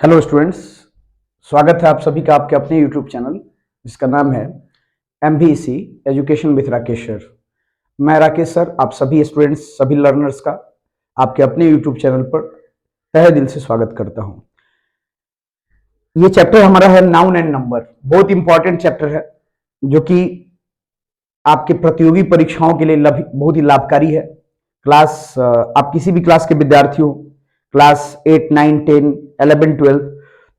Hello students, स्वागत है आप सभी का आपके अपने यूट्यूब चैनल जिसका नाम है MVC education with Rakesh sir. मैं राकेश सर आप सभी स्टूडेंट्स सभी लर्नर्स का आपके अपने यूट्यूब चैनल पर तहे दिल से स्वागत करता हूं। ये चैप्टर हमारा है नाउन एंड नंबर। बहुत इंपॉर्टेंट चैप्टर है जो कि आपके प्रतियोगी परीक्षाओं के लिए बहुत ही लाभकारी है। आप किसी भी क्लास के विद्यार्थी हो, क्लास 8, 9, 10, 11, 12,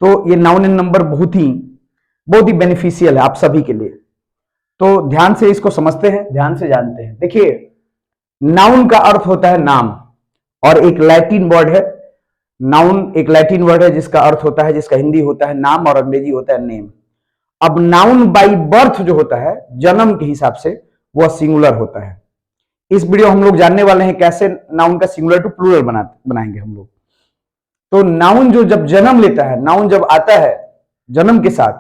तो ये नाउन एंड नंबर बहुत ही बेनिफिशियल है आप सभी के लिए। तो ध्यान से इसको समझते हैं, ध्यान से जानते हैं। देखिए, नाउन का अर्थ होता है नाम, और एक लैटिन वर्ड है नाउन, एक लैटिन वर्ड है जिसका अर्थ होता है, जिसका हिंदी होता है नाम और अंग्रेजी होता है नेम। अब नाउन बाई बर्थ जो होता है, जन्म के हिसाब से, वह सिंगुलर होता है। इस वीडियो हम लोग जानने वाले हैं कैसे नाउन का सिंगुलर टू प्लूरल बनाएंगे हम लोग। तो नाउन जो जब जन्म लेता है, नाउन जब आता है जन्म के साथ,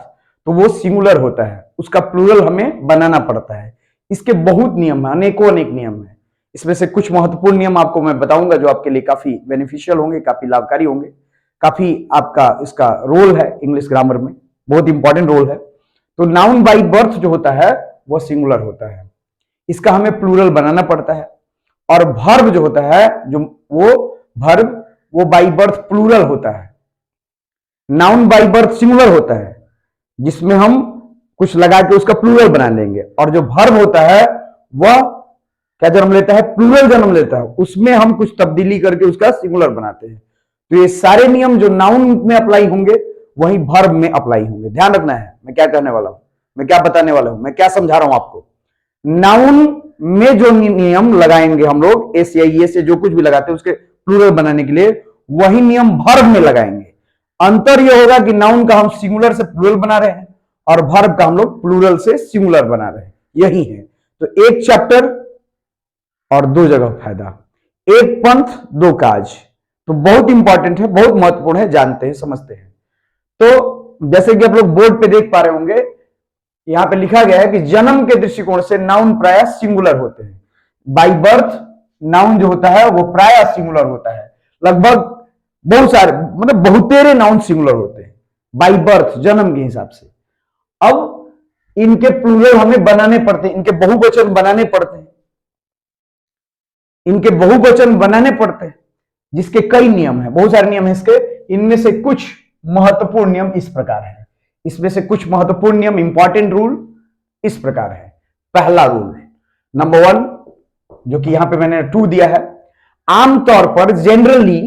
तो वो सिंगुलर होता है, उसका प्लूरल हमें बनाना पड़ता है। इसके बहुत नियम है, अनेकों अनेक नियम है। इसमें से कुछ महत्वपूर्ण नियम आपको मैं बताऊंगा जो आपके लिए काफी बेनिफिशियल होंगे, काफी लाभकारी होंगे, काफी आपका इसका रोल है इंग्लिश ग्रामर में, बहुत इंपॉर्टेंट रोल है। तो नाउन बाई बर्थ जो होता है वह सिंगुलर होता है, इसका हमें प्लूरल बनाना पड़ता है। और वर्ब जो होता है, जो वो बाई बर्थ प्लूरल होता है। नाउन बाई बर्थ सिंगुलर होता है, जिसमें हम कुछ लगा के उसका प्लूरल बना देंगे। और जो वर्ब होता है वह क्या जन्म लेता है? प्लूरल जन्म लेता है, उसमें हम कुछ तब्दीली करके उसका सिंगुलर बनाते हैं। तो ये सारे नियम जो नाउन में अप्लाई होंगे वही वर्ब में अप्लाई होंगे। ध्यान रखना है मैं क्या कहने वाला हूं, मैं क्या बताने वाला हूं, मैं क्या समझा रहा हूं आपको। नाउन में जो नियम लगाएंगे हम लोग, एस या ये से जो कुछ भी लगाते हैं उसके प्लूरल बनाने के लिए, वही नियम वर्ब में लगाएंगे। अंतर यह होगा कि नाउन का हम सिंगुलर से प्लूरल बना रहे हैं और वर्ब का हम लोग प्लूरल से सिंगुलर बना रहे हैं, यही है। तो एक चैप्टर और दो जगह फायदा, एक पंथ दो काज। तो बहुत इंपॉर्टेंट है, बहुत महत्वपूर्ण है, जानते हैं समझते हैं। तो जैसे कि आप लोग बोर्ड पे देख पा रहे होंगे, यहां पे लिखा गया है कि जन्म के दृष्टिकोण से नाउन प्राय सिंगुलर होते हैं। बाई बर्थ नाउन जो होता है वो प्राय सिंगुलर होता है। लगभग बहुत सारे, मतलब बहुतेरे नाउन सिंगुलर होते हैं बाई बर्थ, जन्म के हिसाब से। अब इनके प्लूरल हमें बनाने पड़ते हैं, इनके बहुवचन बनाने पड़ते हैं, इनके बहुवचन बनाने पड़ते हैं, जिसके कई नियम है, बहुत सारे नियम है इसके। इनमें से कुछ महत्वपूर्ण नियम इस प्रकार है, इसमें से कुछ महत्वपूर्ण नियम, इंपॉर्टेंट रूल इस प्रकार है। पहला रूल नंबर 1, जो कि यहां पे मैंने 2 दिया है, आमतौर पर जनरली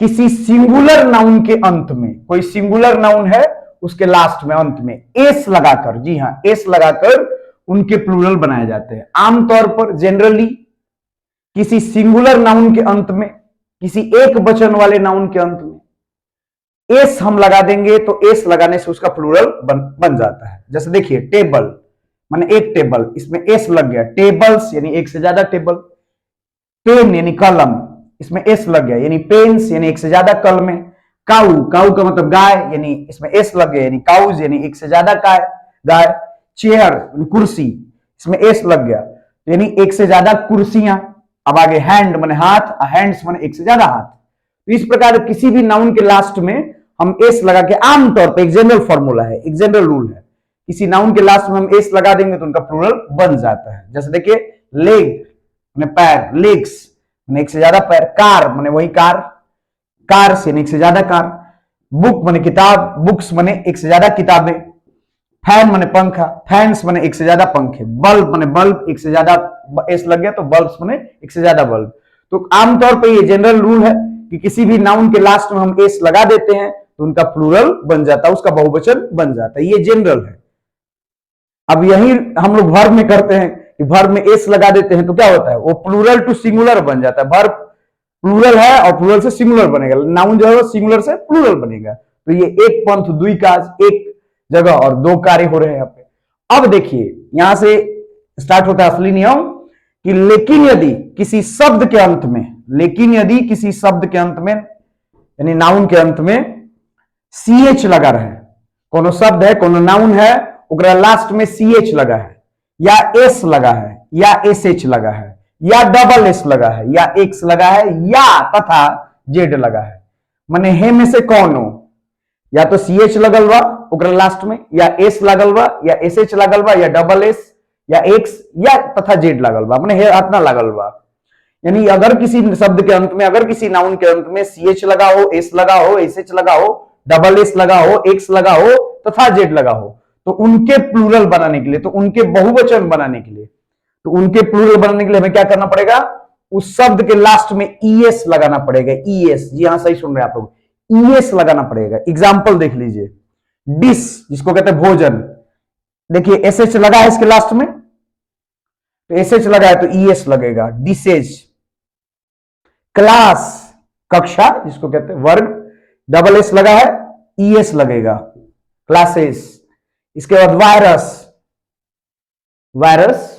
किसी सिंगुलर नाउन के अंत में, कोई सिंगुलर नाउन है उसके लास्ट में, अंत में एस लगाकर, जी हां एस लगाकर उनके प्लूरल बनाए जाते हैं। आमतौर पर जनरली किसी सिंगुलर नाउन के अंत में, किसी एक वचन वाले नाउन के अंत में एस हम लगा देंगे, तो एस लगाने से उसका प्लूरल बन जाता है। जैसे देखिए, टेबल माने एक टेबल, इसमें एस लग गया, टेबल्स यानी एक से ज्यादा टेबल। पेन यानी कलम, इसमें एस लग गया, यानी पेन्स यानी एक से ज्यादा कलमें। काऊ, काऊ का मतलब गाय, यानी इसमें एस लग गया, यानी काउज यानी एक से ज्यादा गाय। चेयर कुर्सी, इसमें एस लग गया, यानी एक से ज्यादा कुर्सियां। अब आगे हैंड माने हाथ, हैंड्स माने एक से ज्यादा हाथ। तो इस प्रकार किसी भी नाउन के लास्ट में हम एस लगा के, आमतौर पर एक जनरल फॉर्मूला है, एक जनरल रूल है, किसी नाउन के लास्ट में हम एस लगा देंगे तो उनका प्लूरल बन जाता है। जैसे देखिए, लेग माने पैर, लेग्स माने एक से ज्यादा पैर। कार माने वही कार, कार्स यानी एक से ज्यादा कार। बुक माने किताब, बुक्स माने एक से ज्यादा किताबें। फैन माने पंखा, फैंस माने एक से ज्यादा पंखे। बल्ब माने बल्ब, एक से ज्यादा एस लग गया तो बल्ब्स माने एक से ज्यादा बल्ब। तो आमतौर पर ये जनरल रूल है कि किसी भी नाउन के लास्ट में हम एस लगा देते हैं तो उनका प्लूरल बन जाता है, उसका बहुवचन बन जाता है, ये जनरल है। अब यही हम लोग वर्ब में करते हैं कि वर्ब में एस लगा देते हैं तो क्या होता है, वो प्लूरल टू सिंगुलर बन जाता है। वर्ब प्लूरल है और प्लूरल से सिंगुलर बनेगा, नाउन जो है वो सिंगुलर से प्लूरल बनेगा। तो ये एक पंथ दुई काज, एक जगह और दो कार्य हो रहे हैं यहाँ पे। अब देखिए, यहां से स्टार्ट होता है असली नियम कि लेकिन यदि किसी शब्द के अंत में, लेकिन यदि किसी शब्द के अंत में यानी नाउन के अंत में CH लगा रहे, कोनो शब्द है, कोनो नाउन है, ओकरा लास्ट में CH लगा है, या S लगा है, या SH लगा है, या डबल S लगा है, या X लगा है, या तथा Z लगा है, माने हे में से कौन हो, या तो सी एच लगल बा ओकरा लास्ट में, या एस लगल बा, या एस एच लगल बा, या डबल एस, या एक्स, या तथा जेड लगल बा, अपने इतना लगल बा। यानी अगर किसी शब्द के अंत में, अगर किसी नाउन के अंत में सी एच लगा हो, एस लगा हो, एस एच लगा हो, डबल एस लगा हो, एक्स लगा हो तथा जेड लगा हो, तो उनके प्लूरल बनाने के लिए, तो उनके बहुवचन बनाने के लिए, तो उनके प्लूरल बनाने के लिए हमें क्या करना पड़ेगा, उस शब्द के लास्ट में ईएस लगाना पड़ेगा। ईएस, जी हाँ सही सुन रहे हैं आप लोग, ईएस लगाना पड़ेगा। एग्जाम्पल देख लीजिए, डिश जिसको कहते हैं भोजन, देखिए एस एच लगा है इसके लास्ट में, तो एस एच लगा है तो ईएस लगेगा, डिशेज। क्लास कक्षा जिसको कहते हैं वर्ग, डबल एस लगा है, ईएस लगेगा, क्लासेस। इसके बाद वायरस, वायरस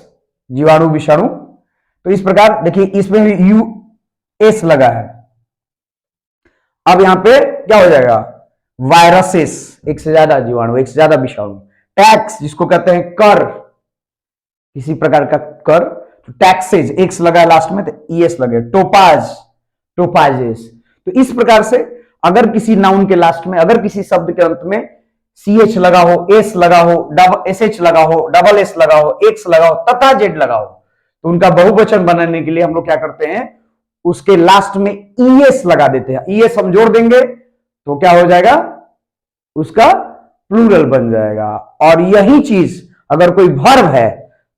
जीवाणु विषाणु, तो इस प्रकार देखिए इसमें भी यू एस लगा है। अब यहां पे क्या हो जाएगा, वायरसेस, एक से ज्यादा जीवाणु, एक से ज्यादा विषाणु। टैक्स जिसको कहते हैं कर, किसी प्रकार का कर, तो टैक्सेज, एक्स लगा है लास्ट में तो ईएस लगे। टोपाज, टोपाजेस। तो इस प्रकार से अगर किसी नाउन के लास्ट में, अगर किसी शब्द के अंत में सी एच लगा हो, एस लगा हो, एस एच लगा हो, डबल एस लगा हो, एक्स लगा हो तथा जेड लगा हो, तो उनका बहुवचन बनाने के लिए हम लोग क्या करते हैं, उसके लास्ट में ईएस लगा देते हैं। ईएस हम जोड़ देंगे तो क्या हो जाएगा, उसका प्लूरल बन जाएगा। और यही चीज अगर कोई वर्ब है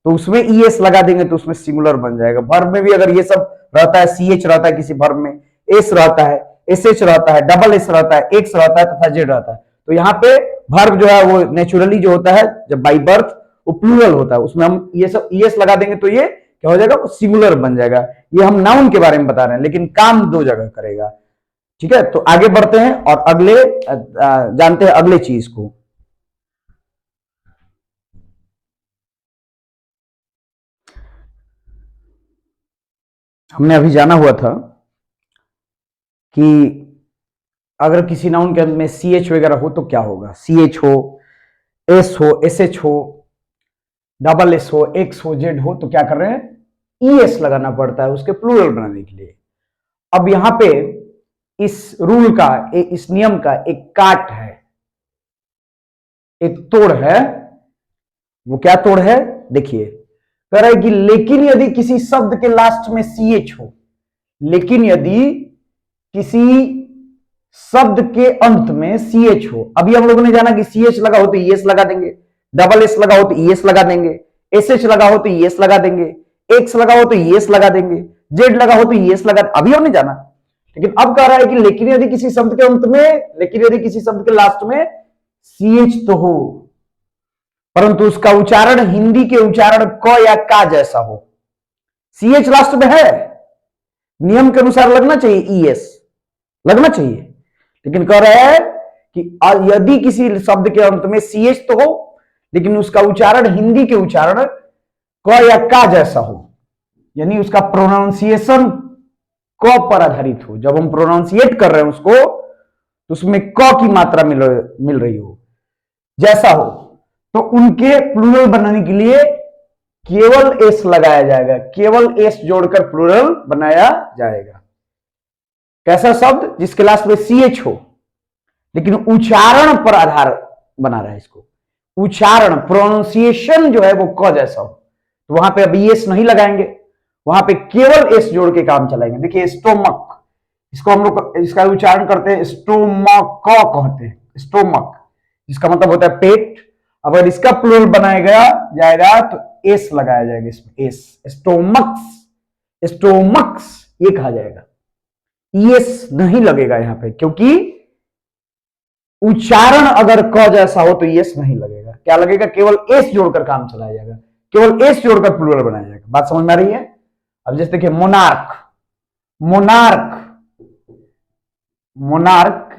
तो उसमें ईएस लगा देंगे तो उसमें सिंगुलर बन जाएगा। वर्ब में भी अगर ये सब रहता है, सी एच रहता है किसी वर्ब में, एस रहता है, एस एच रहता है, डबल एस रहता है, एक्स रहता है तथा जेड रहता है, तो यहाँ पे वर्ब जो है वो नेचुरली जो होता है जब बाई बर्थ वो प्लूरल होता है, उसमें हम ये सब ईएस लगा देंगे तो ये क्या हो जाएगा, वो सिंगुलर बन जाएगा। ये हम नाउन के बारे में बता रहे हैं, लेकिन काम दो जगह करेगा। ठीक है, तो आगे बढ़ते हैं और अगले जानते हैं अगले चीज को। हमने अभी जाना हुआ था कि अगर किसी नाउन के अंत में सी एच वगैरह हो तो क्या होगा, सी एच हो, एस हो, एस एच हो, डबल एस हो, एक्स हो, जेड हो, तो क्या कर रहे हैं, ईएस लगाना पड़ता है उसके प्लूरल बनाने के लिए। अब यहां पे इस रूल का, इस नियम का एक काट है, एक तोड़ है। वो क्या तोड़ है, देखिए कह रहा है कि लेकिन यदि किसी शब्द के लास्ट में सी एच हो, लेकिन यदि किसी शब्द के अंत में सी एच हो, अभी हम लोगों ने जाना कि सी एच लगा हो तो ईएस लगा देंगे, डबल एस लगा हो तो ईएस लगा देंगे, एस एच लगा हो तो ईएस लगा देंगे, एक्स लगा हो तो ईएस लगा देंगे, जेड लगा हो तो ईएस लगा, अभी हमने जाना। लेकिन अब कह रहा है कि लेकिन यदि किसी शब्द के अंत में, लेकिन यदि किसी शब्द के लास्ट में सी एच तो हो, परंतु उसका उच्चारण हिंदी के उच्चारण क या का जैसा हो। सी एच लास्ट में है, नियम के अनुसार लगना चाहिए, ईएस लगना चाहिए, लेकिन कह रहा है कि यदि किसी शब्द के अंत में सी एच तो हो लेकिन उसका उच्चारण हिंदी के उच्चारण क या का जैसा हो, यानी उसका प्रोनाउंसिएशन क पर आधारित हो। जब हम प्रोनाउंसिएट कर रहे हैं उसको तो उसमें क की मात्रा मिल रही हो, जैसा हो, तो उनके प्लूरल बनाने के लिए केवल एस लगाया जाएगा, केवल एस जोड़कर प्लूरल बनाया जाएगा। कैसा शब्द, जिसके लास्ट में सी एच हो लेकिन उच्चारण पर आधार बना रहा है, इसको उच्चारण प्रोनाउंसिएशन जो है वो क जैसा हो, तो वहां पे अभी एस नहीं लगाएंगे, वहां पे केवल एस जोड़ के काम चलाएंगे। देखिए स्टोमक, इसको हम लोग इसका उच्चारण करते हैं स्टोमक कहते हैं, स्टोमक जिसका मतलब होता है पेट। अगर इसका प्लूरल बनाया जाएगा तो एस लगाया जाएगा इसमें, एस, स्टोमक्स, स्टोमक्स ये कहा जाएगा, ईएस नहीं लगेगा यहां पे, क्योंकि उच्चारण अगर क जैसा हो तो एस नहीं लगेगा। क्या लगेगा, केवल एस जोड़कर काम चलाया जाएगा, केवल एस जोड़कर प्लूरल बनाया जाएगा। बात समझ में आ रही है। अब जैसे देखिए मोनार्क, मोनार्क, मोनार्क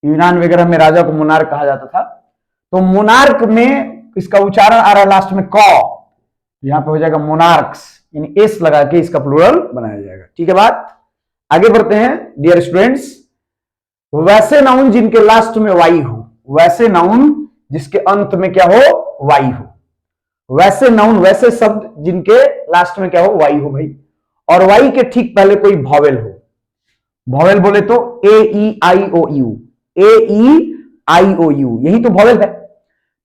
यूनान वगैरह में राजा को मोनार्क कहा जाता था, तो मोनार्क में इसका उच्चारण आ रहा है लास्ट में क, यहां पे हो जाएगा मोनार्क्स, यानी एस लगा के इसका प्लूरल बनाया जाएगा। ठीक है बात, आगे बढ़ते हैं डियर स्टूडेंट्स। वैसे नाउन जिनके लास्ट में वाई हो, वैसे नाउन जिसके अंत में क्या हो, वाई हो, वैसे नाउन, वैसे शब्द जिनके लास्ट में क्या हो, वाई हो भाई, और वाई के ठीक पहले कोई वॉवेल हो। वॉवेल बोले तो ए ई आई ओ यू, AEIOU, यही तो वॉवेल है।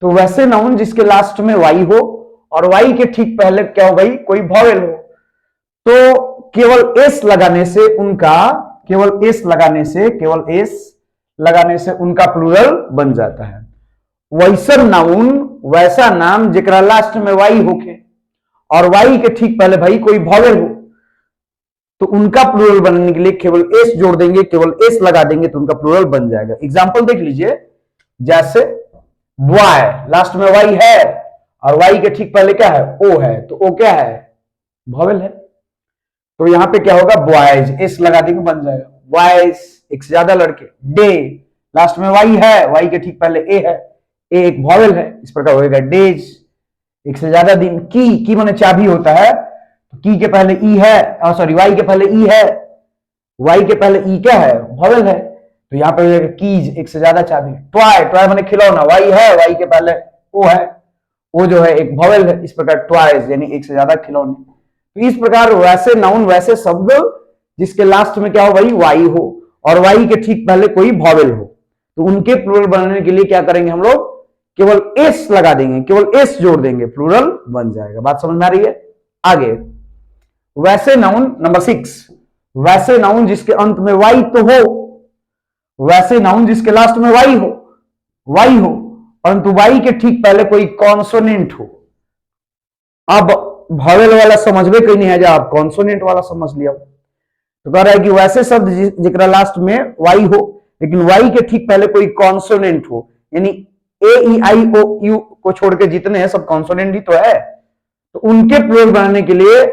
तो वैसे नाउन जिसके लास्ट में वाई हो और वाई के ठीक पहले क्या हो भाई, कोई वॉवेल हो, तो केवल एस लगाने से उनका, केवल एस लगाने से उनका प्लूरल बन जाता है। वैसन नाउन, वैसा नाम जेकरा लास्ट में वाई होके और वाई के ठीक पहले भाई कोई वॉवेल हो, तो उनका प्लूरल बनने के लिए केवल एस जोड़ देंगे, केवल एस लगा देंगे तो उनका प्लूरल बन जाएगा। एग्जांपल देख लीजिए, जैसे बॉय, लास्ट में वाई है और वाई के ठीक पहले क्या है, ओ है, तो ओ क्या है, वॉवेल है। तो यहां पे क्या होगा, बॉयज, एस लगा देंगे बन जाएगा बॉयज, एक से ज्यादा लड़के। डे, लास्ट में वाई है, वाई के ठीक पहले ए है, ए एक वॉवेल है, इस प्रकार होगा डेज, एक से ज्यादा दिन। की माने चाबी होता है, तो की के पहले ई है, सॉरी वाई के पहले ई है, वाई के पहले ई क्या है, वॉवेल है, तो यहां पे हो जाएगा कीज, एक से ज्यादा चाबी। ट्वाई, ट्वाई माने खिलौना, वाई है, वाई के पहले ओ है, वो जो है एक वॉवेल है, इस प्रकार ट्वाइज यानी एक से ज्यादा खिलौने। तो इस प्रकार वैसे नाउन, वैसे शब्द जिसके लास्ट में क्या हो भाई, वाई हो और वाई के ठीक पहले कोई वॉवेल हो, तो उनके प्लूरल बनाने के लिए क्या करेंगे हम लोग, केवल एस लगा देंगे, केवल एस जोड़ देंगे, प्लूरल बन जाएगा। बात समझ में आ रही है? आगे वैसे नाउन नंबर 6, वैसे नाउन जिसके अंत में वाई तो हो, वैसे नाउन जिसके लास्ट में वाई हो, परंतु वाई के ठीक पहले कोई कॉन्सोनेंट हो। अब वॉवेल वाला समझ में कहीं नहीं है, जब आप कॉन्सोनेंट वाला समझ लिया। तो कह रहा है कि वैसे शब्द जिकरा लास्ट में वाई हो लेकिन वाई के ठीक पहले कोई कॉन्सोनेंट हो, यानी AEIOU को छोड़ के जितने हैं सब कॉन्सोनेंट ही तो है, तो उनके प्लूरल बनाने के लिए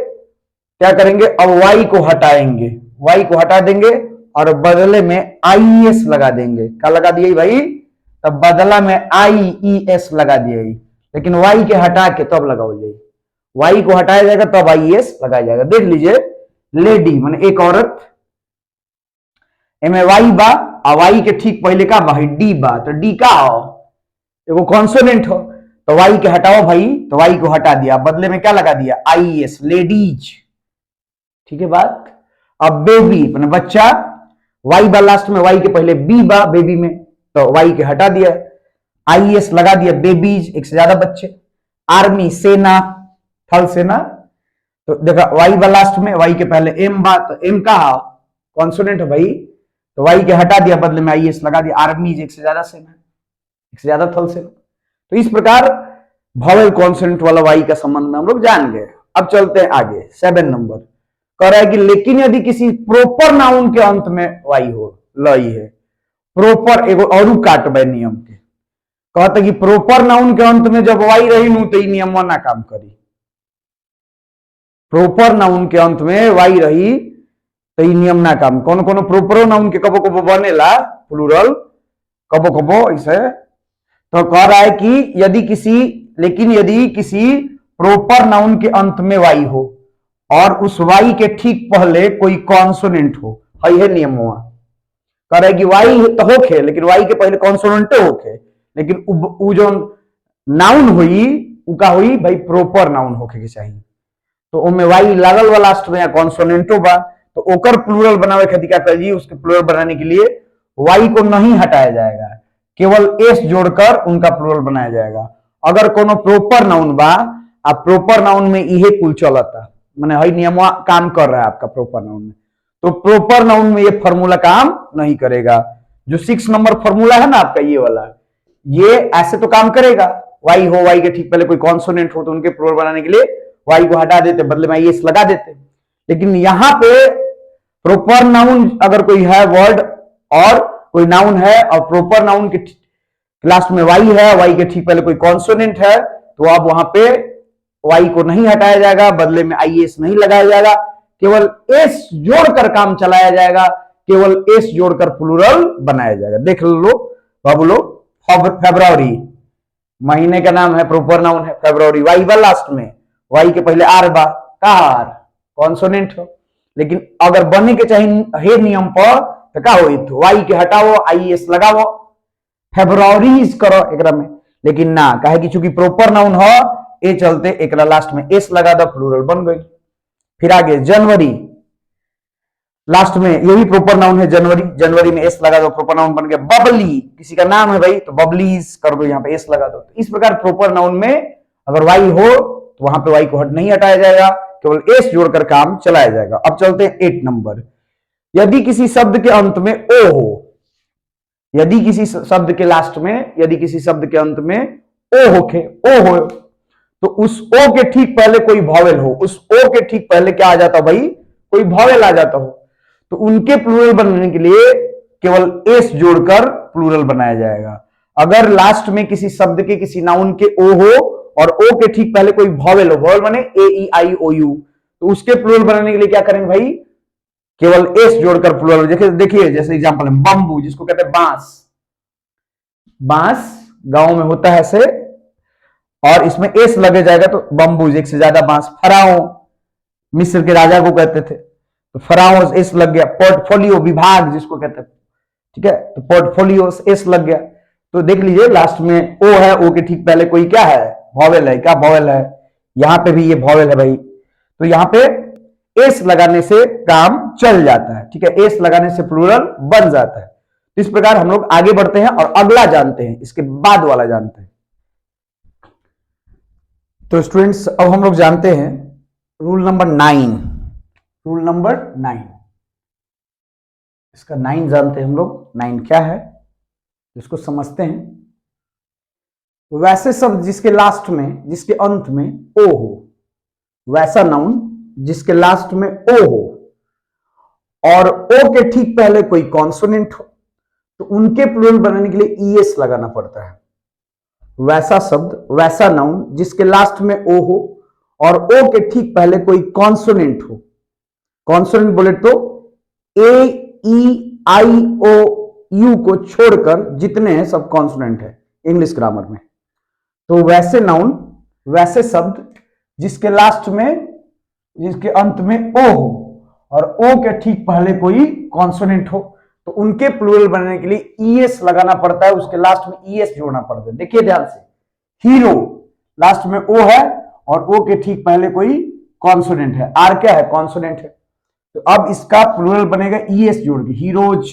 क्या करेंगे, अब वाई को हटाएंगे, वाई को हटा देंगे और बदले में IES लगा देंगे। क्या लगा दिया भाई, तब बदला में IES लगा दिया, लेकिन वाई के हटा के तब लगाओ जाए, वाई को हटाया जाएगा तब IES लगाया जाएगा। देख लीजिए, लेडी माने एक औरत, एमे वाई बा, वाई के ठीक पहले का भाई डी बा, तो डी का हो, एगो कॉन्सोनेंट हो, तो वाई के हटाओ भाई, तो वाई को हटा दिया, बदले में क्या लगा दिया, IES, लेडीज। ठीक है बात। अब बेबी माने बच्चा, वाई बा लास्ट में, वाई के पहले बी बा बेबी में, तो वाई के हटा दिया, IES लगा दिया, बेबीज, एक से ज्यादा बच्चे। आर्मी, सेना, थल सेना, तो देखा वाई बा लास्ट में, वाई के पहले एम बा, तो एम का कॉन्सोनेंट है भाई, तो वाई के हटा दिया, बदले में IES लगा दिया, आर्मीज, एक से ज्यादा सेना, एक से ज्यादा थल सेना। तो इस प्रकार वॉवेल कॉन्सोनेंट वाला वाई का संबंध में हम लोग जान गए। अब चलते हैं आगे, 7 नंबर कह रहा है कि लेकिन यदि किसी प्रोपर नाउन के अंत में वाई हो, लई है, प्रोपर एगो और काटबे नियम के, कहते कि प्रोपर नाउन के अंत में जब वाई रही नु तो नियम ना काम करी, प्रोपर नाउन के अंत में वाई रही तो नियम ना काम। कौन कौन प्रोपर नाउन के कबो कबो बनेला प्लूरल, कबो कबो ऐसे। तो कह रहा है कि यदि किसी, लेकिन यदि किसी प्रोपर नाउन के अंत में वाई हो और उस वाई के ठीक पहले कोई कॉन्सोनेंट हो, है नियम हुआ। कह रहा है कि वाई तो होके लेकिन वाई के पहले कॉन्सोनेंट होके, लेकिन उ जो नाउन हुई उका हुई भाई प्रोपर नाउन होके के चाहिए, तो उनमें वाई लागल वाला लास्ट में या कॉन्सोनेंटो बा, तो ओकर प्लूरल बनावे खातिर क्या करिए, उसके प्लूरल बनाने के लिए वाई को नहीं हटाया जाएगा, केवल एस जोड़कर उनका प्लूरल बनाया जाएगा। अगर कोनो प्रोपर नाउन बा, आप प्रोपर नाउन में इहे कुल चलता, माने हई नियम काम कर रहा है आपका प्रोपर नाउन में, तो प्रोपर नाउन में ये फॉर्मूला काम नहीं करेगा। जो 6 नंबर फॉर्मूला है ना आपका ये वाला, ये ऐसे तो काम करेगा, वाई हो, वाई के ठीक पहले कोई कॉन्सोनेंट हो तो उनके प्लूरल बनाने के लिए वाई को हटा देते, बदले में IES लगा देते। लेकिन यहां पे प्रोपर नाउन अगर कोई है वर्ड और कोई नाउन है और प्रोपर नाउन के लास्ट में वाई है, वाई के ठीक पहले कोई कॉन्सोनेंट है, तो अब वहां पे वाई को नहीं हटाया जाएगा, बदले में IES नहीं लगाया जाएगा, केवल एस जोड़कर काम चलाया जाएगा, केवल एस जोड़कर प्लूरल बनाया जाएगा। देख लो बाबू लोग, फरवरी महीने का नाम है, प्रोपर नाउन है फरवरी, वाई बा लास्ट में, वाई के पहले आर बा, कार कॉन्सोनेंट हो, लेकिन अगर बनने के चाहिए नियम पर तो क्या हो, वाई के हटाओ, IES लगाओ, फेब्रुअरीज करो एकरा में, लेकिन ना कहे कि चूंकि प्रोपर नाउन हो ए चलते एकरा लास्ट में एस लगा दो, प्लूरल बन गई। फिर आगे जनवरी, लास्ट में ये भी प्रोपर नाउन है, जनवरी, जनवरी में एस लगा दो, प्रोपर नाउन बन गया। बबली, किसी का नाम है भाई तो बबलीज कर दो, यहाँ पे एस लगा दो। तो इस प्रकार प्रोपर नाउन में अगर वाई हो तो वहां पे वाई को नहीं हटाया जाएगा, केवल एस जोड़कर काम चलाया जाएगा। अब चलते हैं 8 नंबर। यदि किसी शब्द के अंत में ओ हो, यदि किसी शब्द के लास्ट में, यदि किसी शब्द के अंत में ओ हो तो उस ओ के ठीक पहले कोई वॉवेल हो, उस ओ के ठीक पहले क्या आ जाता भाई, कोई वॉवेल आ जाता हो, तो उनके प्लूरल बनने के लिए केवल एस जोड़कर प्लूरल बनाया जाएगा। अगर लास्ट में किसी शब्द के, किसी नाउन के ओ हो और ओ के ठीक पहले कोई वॉवेल हो, वॉवेल माने ए ई आई ओ यू, तो उसके प्लूरल बनाने के लिए क्या करेंगे भाई, केवल एस जोड़कर प्लूरल। देखिए जैसे एग्जांपल है बम्बू, जिसको कहते हैं बांस, बांस गांव में होता है ऐसे, और इसमें एस लगे जाएगा तो बम्बूज, एक से ज्यादा बांस। फराओ मिस्र के राजा को कहते थे, तो फराओ एस लग गया। पोर्टफोलियो विभाग जिसको कहते हैं, ठीक है, तो पोर्टफोलियो एस लग गया। तो देख लीजिए लास्ट में ओ है, ओ के ठीक पहले कोई क्या है, वॉवेल है। क्या वॉवेल है, यहां पे भी ये वॉवेल है भाई, तो यहां पे एस लगाने से काम चल जाता है, ठीक है, एस लगाने से प्लूरल बन जाता है। तो इस प्रकार हम लोग आगे बढ़ते हैं और अगला जानते हैं, इसके बाद वाला जानते हैं। तो स्टूडेंट्स अब हम लोग जानते हैं रूल नंबर 9, रूल नंबर 9, इसका 9 जानते हैं हम लोग। 9 क्या है इसको समझते हैं। वैसे शब्द जिसके लास्ट में, जिसके अंत में ओ हो, वैसा नाउन जिसके लास्ट में ओ हो और ओ के ठीक पहले कोई कॉन्सोनेंट हो, तो उनके प्लूरल बनाने के लिए ईएस लगाना पड़ता है। वैसा शब्द, वैसा नाउन जिसके लास्ट में ओ हो और ओ के ठीक पहले कोई कॉन्सोनेंट हो। कॉन्सोनेंट बोले तो ए ई आई ओ यू को छोड़कर जितने हैं सब कॉन्सोनेंट है इंग्लिश ग्रामर में। तो वैसे नाउन, वैसे शब्द जिसके लास्ट में, जिसके अंत में ओ हो और ओ के ठीक पहले कोई कॉन्सोनेंट हो, तो उनके प्लूरल बनने के लिए ईएस लगाना पड़ता है, उसके लास्ट में ईएस जोड़ना पड़ता है। देखिए ध्यान से, हीरो लास्ट में ओ है और ओ के ठीक पहले कोई कॉन्सोनेंट है, आर क्या है, कॉन्सोनेंट है, तो अब इसका प्लूरल बनेगा ईएस जोड़ के, हीरोज।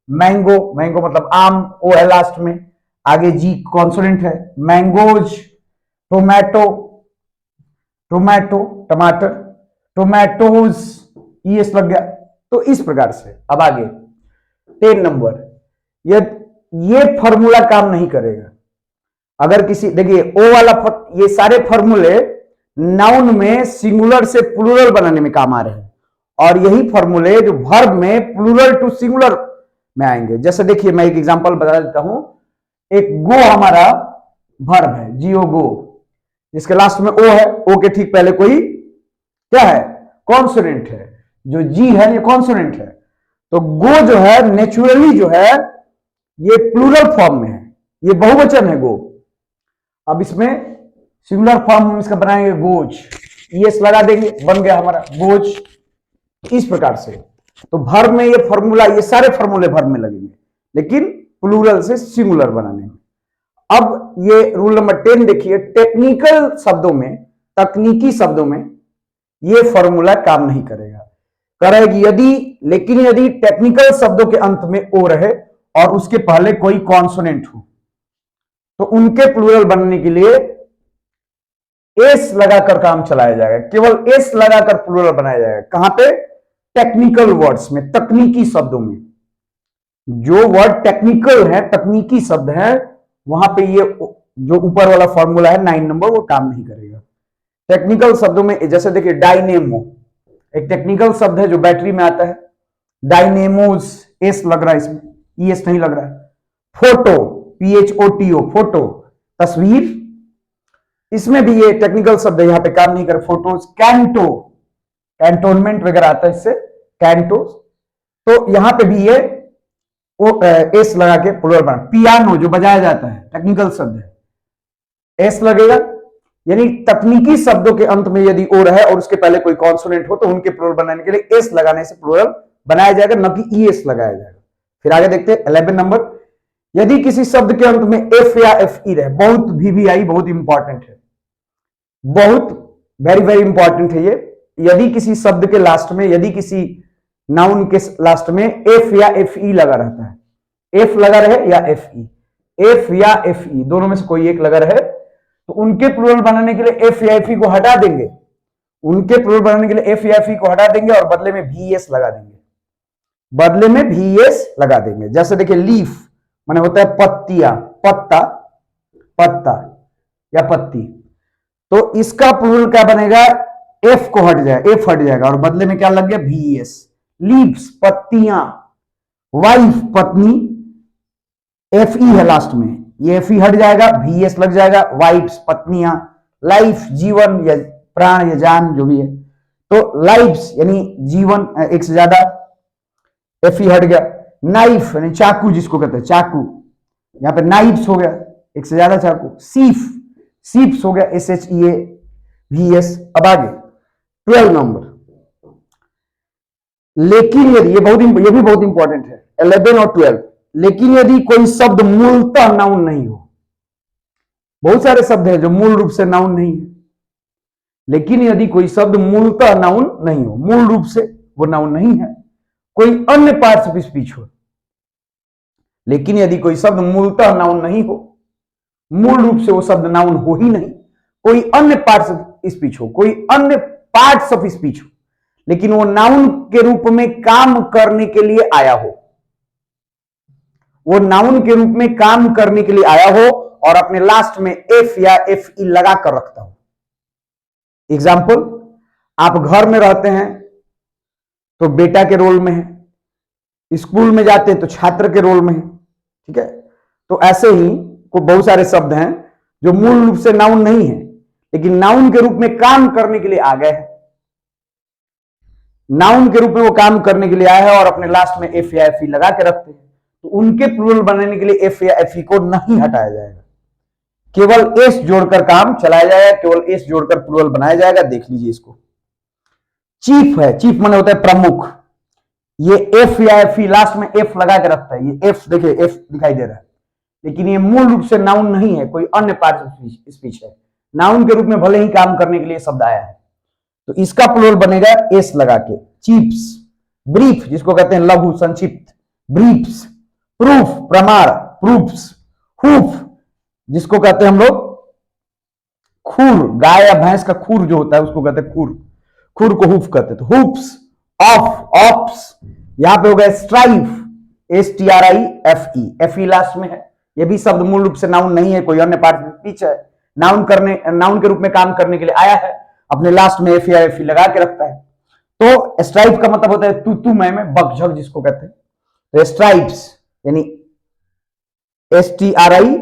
मैंगो, मैंगो मतलब आम, ओ है लास्ट में, आगे जी कॉन्सोनेंट है, मैंगोज। टोमेटो, टोमेटो टमाटर, टोमेटोज ईएस लग गया। तो इस प्रकार से अब आगे 10 नंबर, ये फॉर्मूला काम नहीं करेगा अगर किसी, देखिए ओ वाला ये सारे फॉर्मूले नाउन में सिंगुलर से प्लूरल बनाने में काम आ रहे हैं, और यही फॉर्मूले जो वर्ब में प्लूरल टू सिंगुलर में आएंगे। जैसे देखिए मैं एक एग्जांपल बता देता हूं, एक गो हमारा वर्ब है, जियो गो, जिसके लास्ट में ओ है, ओ के ठीक पहले कोई क्या है, कॉन्सोनेंट है, जो जी है ये कॉन्सोनेंट है, तो गो जो है नेचुरली जो है ये प्लूरल फॉर्म में है, ये बहुवचन है गो। अब इसमें सिंगुलर फॉर्म हम इसका बनाएंगे गोज, ईएस लगा देंगे, बन गया हमारा गोज। इस प्रकार से तो वर्ब में ये फॉर्मूला, ये सारे फॉर्मूले वर्ब में लगेंगे, लेकिन प्लूरल से सिंगुलर बनाने में। अब ये रूल नंबर 10 देखिए, टेक्निकल शब्दों में, तकनीकी शब्दों में ये फॉर्मूला काम नहीं करेगा, करेगी यदि, लेकिन यदि टेक्निकल शब्दों के अंत में ओ रहे और उसके पहले कोई कॉन्सोनेंट हो, तो उनके प्लूरल बनने के लिए एस लगाकर काम चलाया जाएगा, केवल एस लगाकर प्लूरल बनाया जाएगा। कहां पे, टेक्निकल वर्ड्स में, तकनीकी शब्दों में। जो वर्ड टेक्निकल है, तकनीकी शब्द है, वहां पे ये जो ऊपर वाला फॉर्मूला है 9 नंबर, वो काम नहीं करेगा। टेक्निकल शब्दों में जैसे देखिए डायनेमो, एक टेक्निकल शब्द है जो बैटरी में आता है, डायनेमोस, एस लग रहा है इसमें, ईएस नहीं लग रहा है। फोटो, PHOTO, फोटो तस्वीर, इसमें भी ये टेक्निकल शब्द है, यहां पे काम नहीं कर। फोटोज, कैंटो, कैंटोनमेंट वगैरह आता है इससे, कैंटो, तो यहां पे भी ये एस लगा के प्लूरल बना। पियानो जो बजाया जाता है, टेक्निकल शब्द है, एस लगेगा, यानी तकनीकी शब्दों के अंत में यदि ओ रहे और उसके पहले कोई कॉन्सोनेंट हो तो उनके प्लूरल बनाने के लिए एस लगाने से प्लूरल बनाया जाएगा, न कि ईएस लगाया जाएगा। फिर आगे देखते हैं 11 नंबर, यदि किसी शब्द के अंत में एफ या एफ ई रहे, बहुत VVI बहुत इंपॉर्टेंट है, बहुत वेरी वेरी इंपॉर्टेंट है ये। यदि किसी शब्द के लास्ट में, यदि किसी नाउन के लास्ट में एफ या एफ ई लगा रहता है, एफ लगा रहे या एफ ई, एफ या एफ ई दोनों में से कोई एक लगा रहे, तो उनके प्लूरल बनाने के लिए एफ या एफ ई को हटा देंगे, उनके प्लूरल बनाने के लिए एफ या एफ ई को हटा देंगे और बदले में वी एस लगा देंगे, बदले में वी एस लगा देंगे। जैसे देखिए लीफ माने होता है पत्तियां, पत्ता, पत्ता या पत्ती, तो इसका प्लूरल क्या बनेगा, एफ को हट जाएगा, एफ हट जाएगा और बदले में क्या लग गया, वी एस। लीव्स पत्तियां, वाइफ पत्नी, एफ ई है लास्ट में, ये एफ ई हट जाएगा, वी एस लग जाएगा, वाइफ्स पत्नियां, लाइफ जीवन या प्राण या जान जो भी है, तो लाइफ्स यानी जीवन एक से ज्यादा, एफ ई हट गया। नाइफ यानी चाकू जिसको कहते हैं चाकू, यहां पे नाइफ्स हो गया एक से ज्यादा चाकू। सीफ, सीप्स हो गया, S H E A V S. अब आगे 12 नंबर, लेकिन यदि ये भी बहुत इंपॉर्टेंट है 11 और 12, लेकिन यदि कोई शब्द मूलतः नाउन नहीं हो, बहुत सारे शब्द हैं जो मूल रूप से नाउन नहीं है, लेकिन यदि कोई शब्द मूलतः नाउन नहीं हो, मूल रूप से वो नाउन नहीं है, कोई अन्य पार्ट्स ऑफ स्पीच हो, लेकिन यदि कोई शब्द मूलतः नाउन नहीं हो, मूल रूप से वो शब्द नाउन हो ही नहीं, कोई अन्य पार्ट्स ऑफ स्पीच हो, कोई अन्य पार्ट्स ऑफ स्पीच हो, लेकिन वो नाउन के रूप में काम करने के लिए आया हो, वो नाउन के रूप में काम करने के लिए आया हो और अपने लास्ट में एफ या एफ ई लगा कर रखता हो। एग्जाम्पल, आप घर में रहते हैं तो बेटा के रोल में है, स्कूल में जाते हैं तो छात्र के रोल में है, ठीक है। तो ऐसे ही को बहुत सारे शब्द हैं जो मूल रूप से नाउन नहीं है, लेकिन नाउन के रूप में काम करने के लिए आ गए हैं, नाउन के रूप में वो काम करने के लिए आया है और अपने लास्ट में एफ या एफ ई लगा के रखते हैं, तो उनके प्लूरल बनाने के लिए एफ या एफ ई को नहीं हटाया जाएगा, केवल एस जोड़कर काम चलाया जाएगा, केवल एस जोड़कर प्लूरल बनाया जाएगा। देख लीजिए इसको, चीफ है, चीफ माने होता है प्रमुख, ये एफ या एफ ई लास्ट में एफ लगा के रखता है, ये एफ देखिए एफ दिखाई दे रहा है, लेकिन ये मूल रूप से नाउन नहीं है, कोई अन्य पार्ट ऑफ स्पीच है, नाउन के रूप में भले ही काम करने के लिए शब्द आया है, तो इसका प्लूरल बनेगा एस लगा के, चीफ्स। ब्रीफ जिसको कहते हैं लघु संक्षिप्त, ब्रीफ्स। प्रूफ प्रमाण, प्रूफ्स। हुफ जिसको कहते हैं हम लोग खुर, गाय या भैंस का खुर जो होता है उसको कहते हैं खुर, खुर को हुफ कहते हैं, तो हुफ्स। ऑफ, ऑप्स, यहां पे हो गया strife, S T R I F E, F E last में है, ये भी शब्द मूल रूप से नाउन नहीं है, कोई अन्य पार्ट ऑफ स्पीच है, नाउन के रूप में काम करने के लिए आया है, अपने लास्ट में एफ या एफ ई लगा के रखता है। तो स्ट्राइप का मतलब होता है तू मैं, बकझक जिसको कहते हैं, तो स्ट्राइप्स यानी S T R I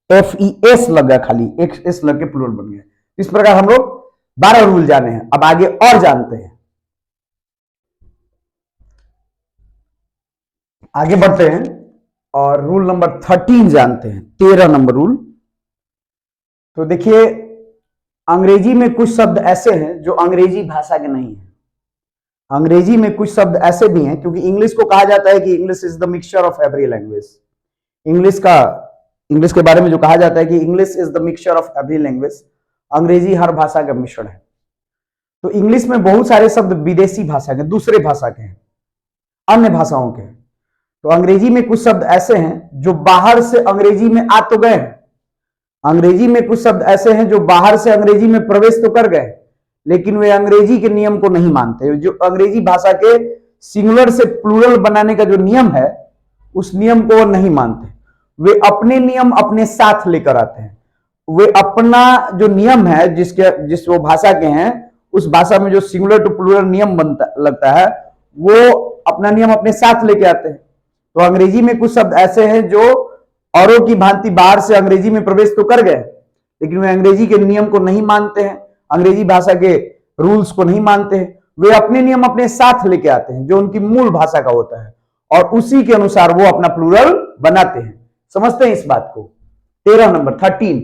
F E S लग गया, खाली एक एस लग के प्लूरल बन गया। इस प्रकार हम लोग 12 रूल जाने हैं, अब आगे और जानते हैं, आगे बढ़ते हैं और रूल नंबर 13 जानते हैं, 13 नंबर रूल। तो देखिए अंग्रेजी में कुछ शब्द ऐसे हैं जो अंग्रेजी भाषा के नहीं है, अंग्रेजी में कुछ शब्द ऐसे भी हैं, क्योंकि इंग्लिश को कहा जाता है कि English is the mixture of every language, English के बारे में जो कहा जाता है कि English is the mixture of every language, अंग्रेजी हर भाषा का मिश्रण है। तो इंग्लिश में बहुत सारे शब्द विदेशी भाषा के, दूसरे भाषा के हैं, अन्य भाषाओं के हैं। तो अंग्रेजी में कुछ शब्द ऐसे हैं जो बाहर से अंग्रेजी में आ तो गए हैं, अंग्रेजी में कुछ शब्द ऐसे हैं जो बाहर से अंग्रेजी में प्रवेश तो कर गए, लेकिन वे अंग्रेजी के नियम को नहीं मानते, जो अंग्रेजी भाषा के सिंगुलर से प्लूरल बनाने का जो नियम है उस नियम को वो नहीं मानते, वे अपने नियम अपने साथ लेकर आते हैं, वे अपना जो नियम है जिस वो भाषा के हैं उस भाषा में जो सिंगुलर टू प्लूरल नियम बनता लगता है वो अपना नियम अपने साथ लेके आते हैं। तो अंग्रेजी में कुछ शब्द ऐसे हैं जो औरों की भांति बाहर से अंग्रेजी में प्रवेश तो कर गए, लेकिन वे अंग्रेजी के नियम को नहीं मानते हैं, अंग्रेजी भाषा के रूल्स को नहीं मानते हैं, वे अपने नियम अपने साथ लेके आते हैं जो उनकी मूल भाषा का होता है और उसी के अनुसार वो अपना प्लूरल बनाते हैं। समझते हैं इस बात को। 13 नंबर 13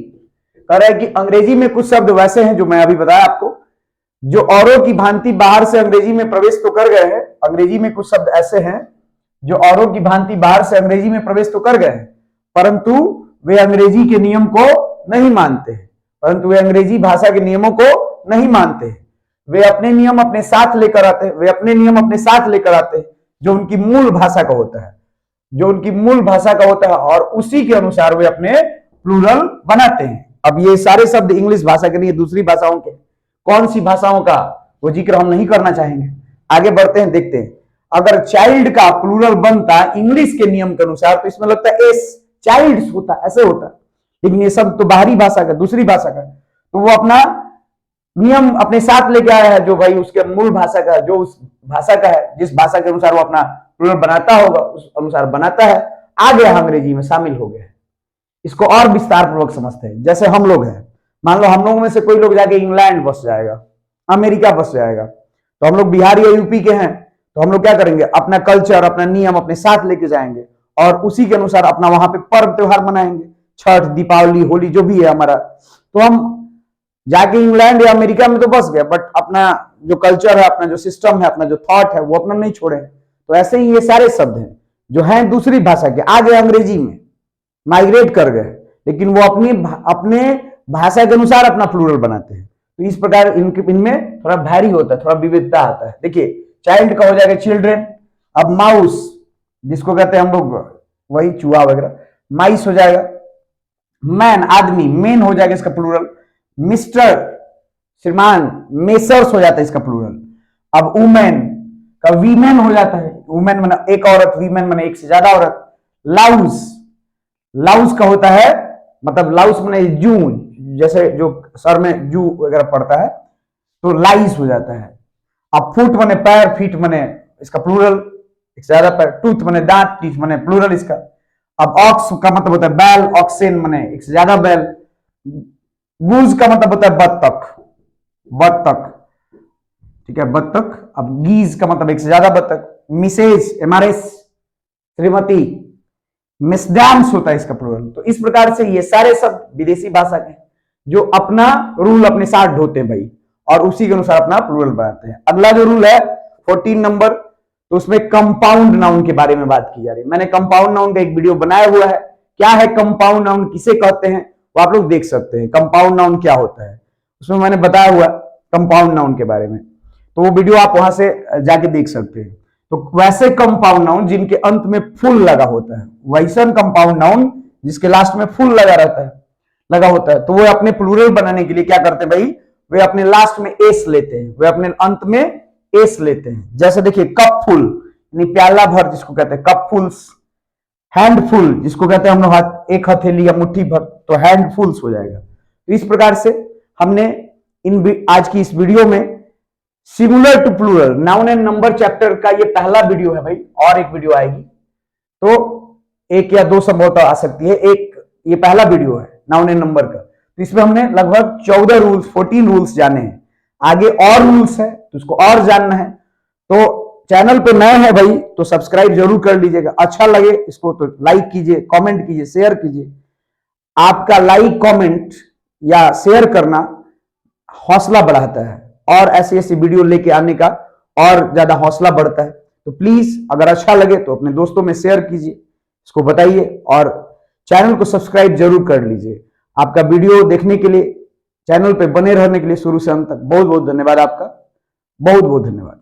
कह रहा है कि अंग्रेजी में कुछ शब्द वैसे हैं जो मैं अभी बताया आपको, जो औरों की भांति बाहर से अंग्रेजी में प्रवेश तो कर गए हैं, अंग्रेजी में कुछ शब्द ऐसे हैं जो औरों की भांति बाहर से अंग्रेजी में प्रवेश तो कर गए हैं, परंतु वे अंग्रेजी के नियम को नहीं मानते हैं, परंतु वे अंग्रेजी भाषा के नियमों को नहीं मानते हैं। वे अपने नियम अपने साथ लेकर आते हैं, वे अपने नियम अपने साथ लेकर आते हैं जो उनकी मूल भाषा का होता है, जो उनकी मूल भाषा का होता है, और उसी के अनुसार वे अपने प्लूरल बनाते हैं। अब ये सारे शब्द इंग्लिश भाषा के नहीं, दूसरी भाषाओं के, कौन सी भाषाओं का वो जिक्र हम नहीं करना चाहेंगे। आगे बढ़ते हैं, देखते हैं। अगर चाइल्ड का प्लूरल बनता इंग्लिश के नियम के अनुसार तो इसमें लगता है एस, चाइल्ड्स होता, ऐसे होता, लेकिन ये सब तो बाहरी भाषा का, दूसरी भाषा का, तो वो अपना नियम अपने साथ लेके आया है, जो भाई उसके मूल भाषा का, जो उस भाषा का है, जिस भाषा के अनुसार वो अपना प्लूरल बनाता होगा उस अनुसार बनाता है, आ गया अंग्रेजी में शामिल हो गया है। इसको और विस्तार पूर्वक समझते हैं। जैसे हम लोग हैं, मान लो हम लोगों में से कोई लोग जाके इंग्लैंड बस जाएगा, अमेरिका बस जाएगा, तो हम लोग बिहार या यूपी के हैं, तो हम लोग क्या करेंगे, अपना कल्चर अपना नियम अपने साथ लेके जाएंगे और उसी के अनुसार अपना वहां पे पर्व त्योहार मनाएंगे, छठ, दीपावली, होली, जो भी है हमारा। तो हम जाके इंग्लैंड या अमेरिका में तो बस गए, बट अपना जो कल्चर है, अपना जो सिस्टम है, अपना जो थॉट है, वो अपना नहीं छोड़े। तो ऐसे ही ये सारे शब्द हैं जो हैं दूसरी भाषा के, आ गए अंग्रेजी में, माइग्रेट कर गए, लेकिन वो अपने भाषा के अनुसार अपना प्लूरल बनाते हैं। तो इस प्रकार इनमें थोड़ा भारी होता है, थोड़ा विविधता आता है। देखिए, चाइल्ड का हो जाएगा चिल्ड्रेन, अब माउस जिसको कहते हैं हम लोग वही चूहा वगैरह, माइस हो जाएगा। मैन आदमी, मेन हो जाएगा इसका प्लूरल। मिस्टर श्रीमान, मेसर्स हो जाता है इसका प्लूरल। अब वुमेन का वीमेन हो जाता है, वुमेन माने एक औरत, वीमेन माने एक से ज्यादा औरत। लाउस, लाउस का होता है मतलब लाउस माने जू, जैसे जो सर में जू वगैरह पड़ता है तो लाइस हो जाता है। अब फुट माने पैर, फीट माने इसका प्लूरल एक से ज्यादा पैर, टूथ माने दांत, टीथ माने प्लूरल इसका। अब ऑक्स का मतलब होता है बैल, ऑक्सेन माने एक से ज्यादा बैल। गूज का मतलब होता है बत्तख, बत्तख, ठीक है, बत्तख। अब गीज का मतलब एक से ज्यादा बत्तख। मिसेज, एमआरएस, श्रीमती, मिसडैम्स होता है इसका प्लूरल। तो इस प्रकार से ये सारे सब विदेशी भाषा के जो अपना रूल अपने साथ ढोते हैं भाई, और उसी के अनुसार अपना प्लूरल बनाते हैं। अगला जो रूल है 14 नंबर, तो उसमें कंपाउंड नाउन के बारे में बात की जा रही है। मैंने कंपाउंड नाउन का एक वीडियो बनाया हुआ है। क्या है कंपाउंड नाउन, किसे कहते हैं, वो आप लोग देख सकते हैं। कंपाउंड नाउन क्या होता है उसमें मैंने बताया हुआ कंपाउंड नाउन के बारे में, तो वो वीडियो आप वहां से जाके देख सकते हैं। तो वैसे कंपाउंड नाउन जिनके अंत में फुल लगा होता है, वैसा कंपाउंड नाउन जिसके लास्ट में फुल लगा रहता है, लगा होता है, तो वो अपने प्लूरल बनाने के लिए क्या करते हैं भाई, वे अपने लास्ट में एस लेते हैं, वे अपने अंत में एस लेते हैं। जैसे देखिए, कप फुल यानी प्याला भर जिसको कहते हैं कपफुल्स। हैंडफुल जिसको कहते हैं हम लोग एक हथेली या मुट्ठी भर, तो हैंडफुल्स हो जाएगा। तो इस प्रकार से हमने आज की इस वीडियो में similar to plural noun and number chapter का ये पहला वीडियो है भाई, और एक वीडियो आएगी, तो एक या दो संभवतः आ सकती है। एक ये पहला वीडियो है नाउन एंड नंबर का, तो इसमें हमने लगभग 14 रूल्स, 14 रूल्स जाने हैं। आगे और रूल्स है तो उसको और जानना है। तो चैनल पे नए हैं भाई तो सब्सक्राइब जरूर कर लीजिएगा। अच्छा लगे इसको तो लाइक कीजिए, कमेंट कीजिए, शेयर कीजिए। आपका लाइक, कमेंट या शेयर करना हौसला बढ़ाता है और ऐसी ऐसी वीडियो लेके आने का और ज्यादा हौसला बढ़ता है। तो प्लीज अगर अच्छा लगे तो अपने दोस्तों में शेयर कीजिए, इसको बताइए और चैनल को सब्सक्राइब जरूर कर लीजिए। आपका वीडियो देखने के लिए, चैनल पे बने रहने के लिए शुरू से अंत तक बहुत बहुत धन्यवाद आपका, बहुत बहुत धन्यवाद।